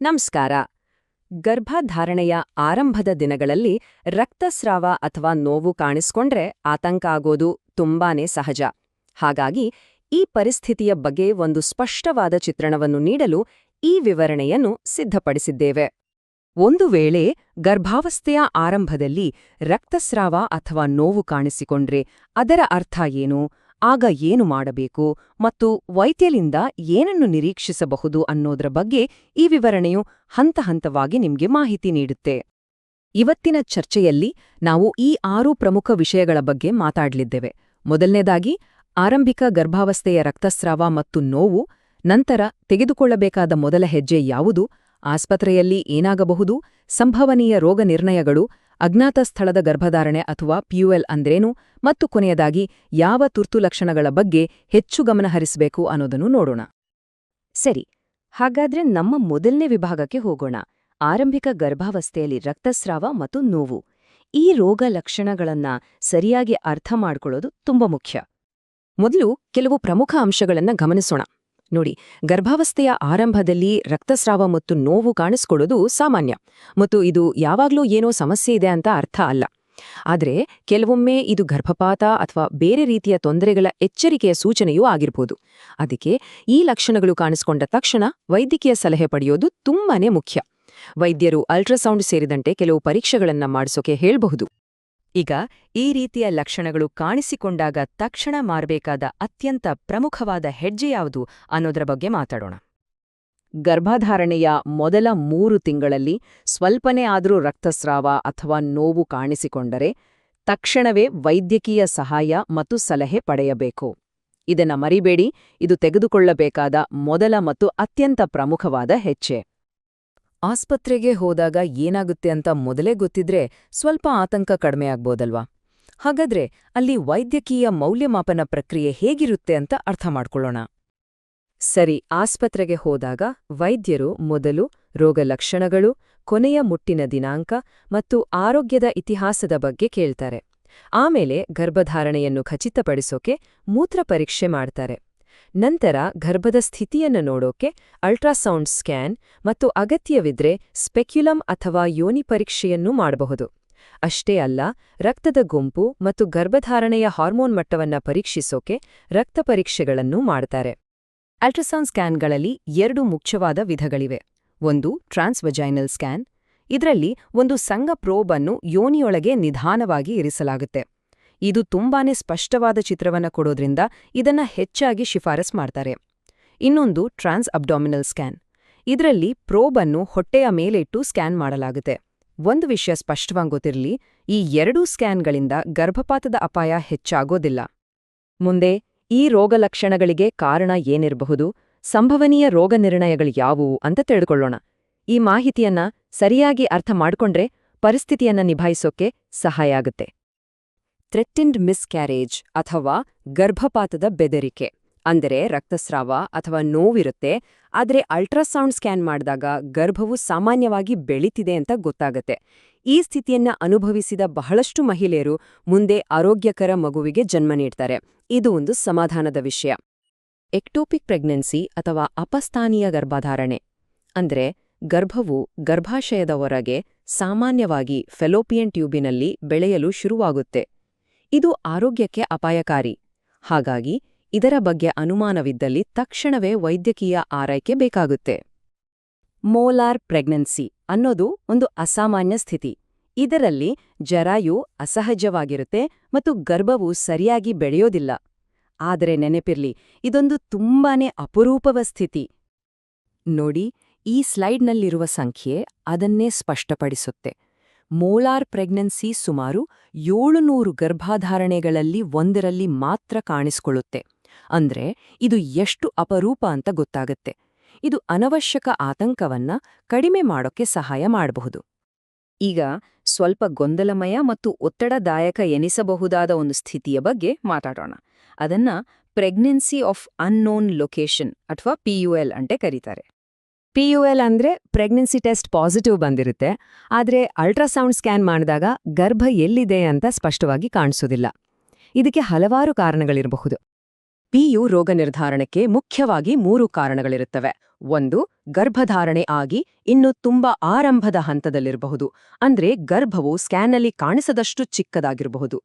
ನಮಸ್ಕಾರ. ಗರ್ಭಧಾರಣೆಯ ಆರಂಭದ ದಿನಗಳಲ್ಲಿ ರಕ್ತಸ್ರಾವ ಅಥವಾ ನೋವು ಕಾಣಿಸ್ಕೊಂಡ್ರೆ ಆತಂಕ ಆಗೋದು ತುಂಬಾನೇ ಸಹಜ. ಹಾಗಾಗಿ ಈ ಪರಿಸ್ಥಿತಿಯ ಬಗ್ಗೆ ಒಂದು ಸ್ಪಷ್ಟವಾದ ಚಿತ್ರಣವನ್ನು ನೀಡಲು ಈ ವಿವರಣೆಯನ್ನು ಸಿದ್ಧಪಡಿಸಿದ್ದೇವೆ. ಒಂದು ವೇಳೆ ಗರ್ಭಾವಸ್ಥೆಯ ಆರಂಭದಲ್ಲಿ ರಕ್ತಸ್ರಾವ ಅಥವಾ ನೋವು ಕಾಣಿಸಿಕೊಂಡ್ರೆ ಅದರ ಅರ್ಥ ಏನು, ಆಗ ಏನು ಮಾಡಬೇಕು ಮತ್ತು ವೈದ್ಯರಿಂದ ಏನನ್ನು ನಿರೀಕ್ಷಿಸಬಹುದು ಅನ್ನೋದರ ಬಗ್ಗೆ ಈ ವಿವರಣೆಯು ಹಂತಹಂತವಾಗಿ ನಿಮಗೆ ಮಾಹಿತಿ ನೀಡುತ್ತೆ. ಇವತ್ತಿನ ಚರ್ಚೆಯಲ್ಲಿ ನಾವು ಈ 6 ಪ್ರಮುಖ ವಿಷಯಗಳ ಬಗ್ಗೆ ಮಾತಾಡಲಿದ್ದೇವೆ. ಮೊದಲನೇದಾಗಿ, ಆರಂಭಿಕ ಗರ್ಭಾವಸ್ಥೆಯ ರಕ್ತಸ್ರಾವ ಮತ್ತು ನೋವು, ನಂತರ ತೆಗೆದುಕೊಳ್ಳಬೇಕಾದ ಮೊದಲ ಹೆಜ್ಜೆ ಯಾವುದು, ಆಸ್ಪತ್ರೆಯಲ್ಲಿ ಏನಾಗಬಹುದು, ಸಂಭವನೀಯ ರೋಗ ನಿರ್ಣಯಗಳು, ಅಜ್ಞಾತ ಸ್ಥಳದ ಗರ್ಭಧಾರಣೆ ಅಥವಾ PUL ಅಂದ್ರೇನು, ಮತ್ತು ಕೊನೆಯದಾಗಿ ಯಾವ ತುರ್ತು ಲಕ್ಷಣಗಳ ಬಗ್ಗೆ ಹೆಚ್ಚು ಗಮನ ಹರಿಸಬೇಕು ಅನ್ನೋದನ್ನು ನೋಡೋಣ. ಸರಿ, ಹಾಗಾದ್ರೆ ನಮ್ಮ ಮೊದಲನೇ ವಿಭಾಗಕ್ಕೆ ಹೋಗೋಣ. ಆರಂಭಿಕ ಗರ್ಭಾವಸ್ಥೆಯಲ್ಲಿ ರಕ್ತಸ್ರಾವ ಮತ್ತು ನೋವು. ಈ ರೋಗ ಲಕ್ಷಣಗಳನ್ನ ಸರಿಯಾಗಿ ಅರ್ಥ ಮಾಡ್ಕೊಳ್ಳೋದು ತುಂಬಾ ಮುಖ್ಯ. ಮೊದಲು ಕೆಲವು ಪ್ರಮುಖ ಅಂಶಗಳನ್ನ ಗಮನಿಸೋಣ. ನೋಡಿ, ಗರ್ಭಾವಸ್ಥೆಯ ಆರಂಭದಲ್ಲಿ ರಕ್ತಸ್ರಾವ ಮತ್ತು ನೋವು ಕಾಣಿಸ್ಕೊಳ್ಳೋದು ಸಾಮಾನ್ಯ, ಮತ್ತು ಇದು ಯಾವಾಗ್ಲೂ ಏನೋ ಸಮಸ್ಯೆ ಇದೆ ಅಂತ ಅರ್ಥ ಅಲ್ಲ. ಆದರೆ ಕೆಲವೊಮ್ಮೆ ಇದು ಗರ್ಭಪಾತ ಅಥವಾ ಬೇರೆ ರೀತಿಯ ತೊಂದರೆಗಳ ಎಚ್ಚರಿಕೆಯ ಸೂಚನೆಯೂ ಆಗಿರ್ಬೋದು. ಅದಕ್ಕೆ ಈ ಲಕ್ಷಣಗಳು ಕಾಣಿಸ್ಕೊಂಡ ತಕ್ಷಣ ವೈದ್ಯಕೀಯ ಸಲಹೆ ಪಡೆಯೋದು ತುಂಬಾನೇ ಮುಖ್ಯ. ವೈದ್ಯರು ಅಲ್ಟ್ರಾಸೌಂಡ್ ಸೇರಿದಂತೆ ಕೆಲವು ಪರೀಕ್ಷೆಗಳನ್ನ ಮಾಡಿಸೋಕೆ ಹೇಳ್ಬಹುದು. ಈಗ ಈ ರೀತಿಯ ಲಕ್ಷಣಗಳು ಕಾಣಿಸಿಕೊಂಡಾಗ ತಕ್ಷಣ ಮಾಡಬೇಕಾದ ಅತ್ಯಂತ ಪ್ರಮುಖವಾದ ಹೆಜ್ಜೆ ಯಾವುದು ಅನ್ನೋದರ ಬಗ್ಗೆ ಮಾತಾಡೋಣ. ಗರ್ಭಧಾರಣೆಯ ಮೊದಲ 3 ತಿಂಗಳಲ್ಲಿ ಸ್ವಲ್ಪನೇ ಆದರೂ ರಕ್ತಸ್ರಾವ ಅಥವಾ ನೋವು ಕಾಣಿಸಿಕೊಂಡರೆ ತಕ್ಷಣವೇ ವೈದ್ಯಕೀಯ ಸಹಾಯ ಮತ್ತು ಸಲಹೆ ಪಡೆಯಬೇಕು. ಇದನ್ನ ಮರಿಬೇಡಿ, ಇದು ತೆಗೆದುಕೊಳ್ಳಬೇಕಾದ ಮೊದಲ ಮತ್ತು ಅತ್ಯಂತ ಪ್ರಮುಖವಾದ ಹೆಜ್ಜೆ. ಆಸ್ಪತ್ರೆಗೆ ಹೋದಾಗ ಏನಾಗುತ್ತೆ ಅಂತ ಮೊದಲೇ ಗೊತ್ತಿದ್ರೆ ಸ್ವಲ್ಪ ಆತಂಕ ಕಡಿಮೆಯಾಗ್ಬೋದಲ್ವಾ? ಹಾಗಾದ್ರೆ ಅಲ್ಲಿ ವೈದ್ಯಕೀಯ ಮೌಲ್ಯಮಾಪನ ಪ್ರಕ್ರಿಯೆ ಹೇಗಿರುತ್ತೆ ಅಂತ ಅರ್ಥ ಮಾಡ್ಕೊಳ್ಳೋಣ. ಸರಿ, ಆಸ್ಪತ್ರೆಗೆ ಹೋದಾಗ ವೈದ್ಯರು ಮೊದಲು ರೋಗ ಲಕ್ಷಣಗಳು, ಕೊನೆಯ ಮುಟ್ಟಿನ ದಿನಾಂಕ ಮತ್ತು ಆರೋಗ್ಯದ ಇತಿಹಾಸದ ಬಗ್ಗೆ ಕೇಳ್ತಾರೆ. ಆಮೇಲೆ ಗರ್ಭಧಾರಣೆಯನ್ನು ಖಚಿತಪಡಿಸೋಕೆ ಮೂತ್ರ ಪರೀಕ್ಷೆ ಮಾಡ್ತಾರೆ. ನಂತರ ಗರ್ಭದ ಸ್ಥಿತಿಯನ್ನು ನೋಡೋಕೆ ಅಲ್ಟ್ರಾಸೌಂಡ್ ಸ್ಕ್ಯಾನ್ ಮತ್ತು ಅಗತ್ಯವಿದ್ರೆ ಸ್ಪೆಕ್ಯುಲಮ್ ಅಥವಾ ಯೋನಿ ಪರೀಕ್ಷೆಯನ್ನೂ ಮಾಡಬಹುದು. ಅಷ್ಟೇ ಅಲ್ಲ, ರಕ್ತದ ಗುಂಪು ಮತ್ತು ಗರ್ಭಧಾರಣೆಯ ಹಾರ್ಮೋನ್ ಮಟ್ಟವನ್ನ ಪರೀಕ್ಷಿಸೋಕೆ ರಕ್ತ ಪರೀಕ್ಷೆಗಳನ್ನೂ ಮಾಡ್ತಾರೆ. ಅಲ್ಟ್ರಾಸೌಂಡ್ ಸ್ಕ್ಯಾನ್ಗಳಲ್ಲಿ 2 ಮುಖ್ಯವಾದ ವಿಧಗಳಿವೆ. ಒಂದು ಟ್ರಾನ್ಸ್ವಜೈನಲ್ ಸ್ಕ್ಯಾನ್. ಇದರಲ್ಲಿ ಒಂದು ಸಣ್ಣ ಪ್ರೋಬ್ ಅನ್ನು ಯೋನಿಯೊಳಗೆ ನಿಧಾನವಾಗಿ ಇರಿಸಲಾಗುತ್ತೆ. ಇದು ತುಂಬಾನೇ ಸ್ಪಷ್ಟವಾದ ಚಿತ್ರವನ್ನ ಕೊಡೋದ್ರಿಂದ ಇದನ್ನ ಹೆಚ್ಚಾಗಿ ಶಿಫಾರಸ್ ಮಾಡ್ತಾರೆ. ಇನ್ನೊಂದು ಟ್ರಾನ್ಸ್ ಅಬ್ಡಾಮಿನಲ್ ಸ್ಕ್ಯಾನ್. ಇದರಲ್ಲಿ ಪ್ರೋಬ್ ಅನ್ನು ಹೊಟ್ಟೆಯ ಮೇಲಿಟ್ಟು ಸ್ಕ್ಯಾನ್ ಮಾಡಲಾಗುತ್ತೆ. ಒಂದು ವಿಷಯ ಸ್ಪಷ್ಟವಾಗಿ ಗೊತ್ತಿರಲಿ, ಈ 2 ಸ್ಕ್ಯಾನ್ಗಳಿಂದ ಗರ್ಭಪಾತದ ಅಪಾಯ ಹೆಚ್ಚಾಗೋದಿಲ್ಲ. ಮುಂದೆ ಈ ರೋಗಲಕ್ಷಣಗಳಿಗೆ ಕಾರಣ ಏನಿರಬಹುದು, ಸಂಭವನೀಯ ರೋಗ ನಿರ್ಣಯಗಳು ಯಾವುವು ಅಂತ ತಿಳ್ಕೊಳ್ಳೋಣ. ಈ ಮಾಹಿತಿಯನ್ನ ಸರಿಯಾಗಿ ಅರ್ಥ ಮಾಡ್ಕೊಂಡ್ರೆ ಪರಿಸ್ಥಿತಿಯನ್ನ ನಿಭಾಯಿಸೋಕೆ ಸಹಾಯ ಆಗುತ್ತೆ. ಥ್ರೆಟನ್ಡ್ ಮಿಸ್ಕ್ಯಾರೇಜ್ ಅಥವಾ ಗರ್ಭಪಾತದ ಬೆದರಿಕೆ ಅಂದರೆ ರಕ್ತಸ್ರಾವ ಅಥವಾ ನೋವಿರುತ್ತೆ, ಆದರೆ ಅಲ್ಟ್ರಾಸೌಂಡ್ ಸ್ಕ್ಯಾನ್ ಮಾಡಿದಾಗ ಗರ್ಭವು ಸಾಮಾನ್ಯವಾಗಿ ಬೆಳೀತಿದೆ ಅಂತ ಗೊತ್ತಾಗತ್ತೆ. ಈ ಸ್ಥಿತಿಯನ್ನ ಅನುಭವಿಸಿದ ಬಹಳಷ್ಟು ಮಹಿಳೆಯರು ಮುಂದೆ ಆರೋಗ್ಯಕರ ಮಗುವಿಗೆ ಜನ್ಮ ನೀಡ್ತಾರೆ. ಇದು ಒಂದು ಸಮಾಧಾನದ ವಿಷಯ. ಎಕ್ಟೋಪಿಕ್ ಪ್ರೆಗ್ನೆನ್ಸಿ ಅಥವಾ ಅಪಸ್ಥಾನೀಯ ಗರ್ಭಧಾರಣೆ ಅಂದ್ರೆ ಗರ್ಭವು ಗರ್ಭಾಶಯದ ಹೊರಗೆ ಸಾಮಾನ್ಯವಾಗಿ ಫೆಲೋಪಿಯನ್ ಟ್ಯೂಬಿನಲ್ಲಿ ಬೆಳೆಯಲು ಶುರುವಾಗುತ್ತೆ. ಇದು ಆರೋಗ್ಯಕ್ಕೆ ಅಪಾಯಕಾರಿ. ಹಾಗಾಗಿ ಇದರ ಬಗ್ಗೆ ಅನುಮಾನವಿದ್ದಲ್ಲಿ ತಕ್ಷಣವೇ ವೈದ್ಯಕೀಯ ಆರೈಕೆ ಬೇಕಾಗುತ್ತೆ. ಮೋಲಾರ್ ಪ್ರೆಗ್ನೆನ್ಸಿ ಅನ್ನೋದು ಒಂದು ಅಸಾಮಾನ್ಯ ಸ್ಥಿತಿ. ಇದರಲ್ಲಿ ಜರಾಯು ಅಸಹಜವಾಗಿರುತ್ತೆ ಮತ್ತು ಗರ್ಭವು ಸರಿಯಾಗಿ ಬೆಳೆಯೋದಿಲ್ಲ. ಆದರೆ ನೆನಪಿರ್ಲಿ, ಇದೊಂದು ತುಂಬಾನೇ ಅಪರೂಪವ ಸ್ಥಿತಿ. ನೋಡಿ, ಈ ಸ್ಲೈಡ್ನಲ್ಲಿರುವ ಸಂಖ್ಯೆ ಅದನ್ನೇ ಸ್ಪಷ್ಟಪಡಿಸುತ್ತೆ. ಮೋಲಾರ್ ಪ್ರೆಗ್ನೆನ್ಸಿ ಸುಮಾರು 700 ಗರ್ಭಧಾರಣೆಗಳಲ್ಲಿ ಒಂದರಲ್ಲಿ ಮಾತ್ರ ಕಾಣಿಸಿಕೊಳ್ಳುತ್ತೆ. ಅಂದ್ರೆ ಇದು ಎಷ್ಟು ಅಪರೂಪ ಅಂತ ಗೊತ್ತಾಗತ್ತೆ. ಇದು ಅನವಶ್ಯಕ ಆತಂಕವನ್ನ ಕಡಿಮೆ ಮಾಡೋಕೆ ಸಹಾಯ ಮಾಡಬಹುದು. ಈಗ ಸ್ವಲ್ಪ ಗೊಂದಲಮಯ ಮತ್ತು ಒತ್ತಡದಾಯಕ ಎನಿಸಬಹುದಾದ ಒಂದು ಸ್ಥಿತಿಯ ಬಗ್ಗೆ ಮಾತಾಡೋಣ. ಅದನ್ನ ಪ್ರೆಗ್ನೆನ್ಸಿ ಆಫ್ ಅನ್ನೋನ್ ಲೊಕೇಶನ್ ಅಥವಾ PUL ಅಂತ ಕರೀತಾರೆ. PUL ಅಂದ್ರೆ ಪ್ರೆಗ್ನೆನ್ಸಿ ಟೆಸ್ಟ್ ಪಾಸಿಟಿವ್ ಬಂದಿರುತ್ತೆ, ಆದರೆ ಅಲ್ಟ್ರಾಸೌಂಡ್ ಸ್ಕ್ಯಾನ್ ಮಾಡಿದಾಗ ಗರ್ಭ ಎಲ್ಲಿದೆ ಅಂತ ಸ್ಪಷ್ಟವಾಗಿ ಕಾಣಿಸೋದಿಲ್ಲ. ಇದಕ್ಕೆ ಹಲವಾರು ಕಾರಣಗಳಿರಬಹುದು. ಪಿಯು ರೋಗ ನಿರ್ಧಾರಣಕ್ಕೆ ಮುಖ್ಯವಾಗಿ 3 ಕಾರಣಗಳಿರುತ್ತವೆ. 1. ಗರ್ಭಧಾರಣೆ ಆಗಿ ಇನ್ನು ತುಂಬಾ ಆರಂಭದ ಹಂತದಲ್ಲಿರಬಹುದು, ಅಂದ್ರೆ ಗರ್ಭವು ಸ್ಕ್ಯಾನ್ನಲ್ಲಿ ಕಾಣಿಸದಷ್ಟು ಚಿಕ್ಕದಾಗಿರಬಹುದು.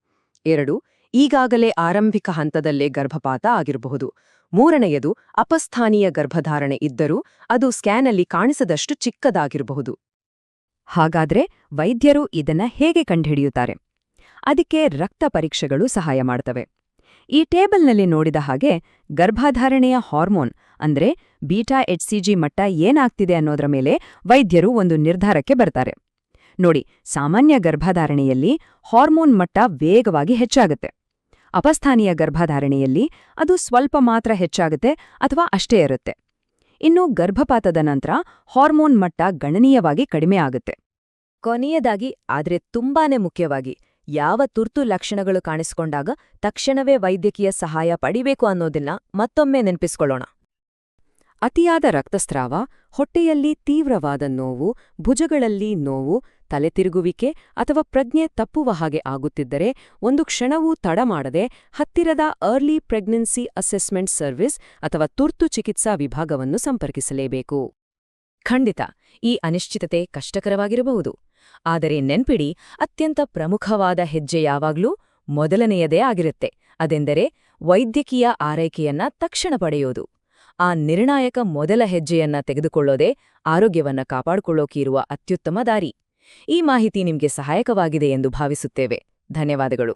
2. ಈಗಾಗಲೇ ಆರಂಭಿಕ ಹಂತದಲ್ಲೇ ಗರ್ಭಪಾತ ಆಗಿರಬಹುದು. 3ನೆಯದು ಅಪಸ್ಥಾನೀಯ ಗರ್ಭಧಾರಣೆ ಇದ್ದರೂ ಅದು ಸ್ಕ್ಯಾನ್ನಲ್ಲಿ ಕಾಣಿಸದಷ್ಟು ಚಿಕ್ಕದಾಗಿರಬಹುದು. ಹಾಗಾದ್ರೆ ವೈದ್ಯರು ಇದನ್ನ ಹೇಗೆ ಕಂಡುಹಿಡಿಯುತ್ತಾರೆ? ಅದಕ್ಕೆ ರಕ್ತ ಪರೀಕ್ಷೆಗಳು ಸಹಾಯ ಮಾಡ್ತವೆ. ಈ ಟೇಬಲ್ನಲ್ಲಿ ನೋಡಿದ ಹಾಗೆ ಗರ್ಭಧಾರಣೆಯ ಹಾರ್ಮೋನ್ ಅಂದ್ರೆ ಬೀಟಾ HCG ಮಟ್ಟ ಏನಾಗ್ತಿದೆ ಅನ್ನೋದರ ಮೇಲೆ ವೈದ್ಯರು ಒಂದು ನಿರ್ಧಾರಕ್ಕೆ ಬರ್ತಾರೆ. ನೋಡಿ, ಸಾಮಾನ್ಯ ಗರ್ಭಧಾರಣೆಯಲ್ಲಿ ಹಾರ್ಮೋನ್ ಮಟ್ಟ ವೇಗವಾಗಿ ಹೆಚ್ಚಾಗುತ್ತೆ. ಅಪಸ್ಥಾನೀಯ ಗರ್ಭಧಾರಣೆಯಲ್ಲಿ ಅದು ಸ್ವಲ್ಪ ಮಾತ್ರ ಹೆಚ್ಚಾಗುತ್ತೆ ಅಥವಾ ಅಷ್ಟೇ ಇರುತ್ತೆ. ಇನ್ನು ಗರ್ಭಪಾತದ ನಂತರ ಹಾರ್ಮೋನ್ ಮಟ್ಟ ಗಣನೀಯವಾಗಿ ಕಡಿಮೆ ಆಗುತ್ತೆ. ಕೊನೆಯದಾಗಿ, ಆದ್ರೆ ತುಂಬಾನೇ ಮುಖ್ಯವಾಗಿ, ಯಾವ ತುರ್ತು ಲಕ್ಷಣಗಳು ಕಾಣಿಸಿಕೊಂಡಾಗ ತಕ್ಷಣವೇ ವೈದ್ಯಕೀಯ ಸಹಾಯ ಪಡಿಬೇಕು ಅನ್ನೋದನ್ನ ಮತ್ತೊಮ್ಮೆ ನೆನಪಿಸ್ಕೊಳ್ಳೋಣ. ಅತಿಯಾದ ರಕ್ತಸ್ರಾವ, ಹೊಟ್ಟೆಯಲ್ಲಿ ತೀವ್ರವಾದ ನೋವು, ಭುಜಗಳಲ್ಲಿ ನೋವು, ತಲೆ ತಿರುಗುವಿಕೆ ಅಥವಾ ಪ್ರಜ್ಞೆ ತಪ್ಪುವ ಹಾಗೆ ಆಗುತ್ತಿದ್ದರೆ ಒಂದು ಕ್ಷಣವೂ ತಡ ಮಾಡದೆ ಹತ್ತಿರದ ಅರ್ಲಿ ಪ್ರೆಗ್ನೆನ್ಸಿ ಅಸೆಸ್ಮೆಂಟ್ ಸರ್ವಿಸ್ ಅಥವಾ ತುರ್ತು ಚಿಕಿತ್ಸಾ ವಿಭಾಗವನ್ನು ಸಂಪರ್ಕಿಸಲೇಬೇಕು. ಖಂಡಿತ ಈ ಅನಿಶ್ಚಿತತೆ ಕಷ್ಟಕರವಾಗಿರಬಹುದು, ಆದರೆ ನೆನ್ಪಿಡಿ, ಅತ್ಯಂತ ಪ್ರಮುಖವಾದ ಹೆಜ್ಜೆ ಯಾವಾಗ್ಲೂ ಮೊದಲನೆಯದೇ ಆಗಿರುತ್ತೆ. ಅದೆಂದರೆ ವೈದ್ಯಕೀಯ ಆರೈಕೆಯನ್ನ ತಕ್ಷಣ ಪಡೆಯೋದು. ಆ ನಿರ್ಣಾಯಕ ಮೊದಲ ಹೆಜ್ಜೆಯನ್ನ ತೆಗೆದುಕೊಳ್ಳೋದೇ ಆರೋಗ್ಯವನ್ನ ಕಾಪಾಡಿಕೊಳ್ಳೋಕಿರುವ ಅತ್ಯುತ್ತಮ ದಾರಿ. ಈ ಮಾಹಿತಿ ನಿಮ್ಗೆ ಸಹಾಯಕವಾಗಿದೆ ಎಂದು ಭಾವಿಸುತ್ತೇವೆ. ಧನ್ಯವಾದಗಳು.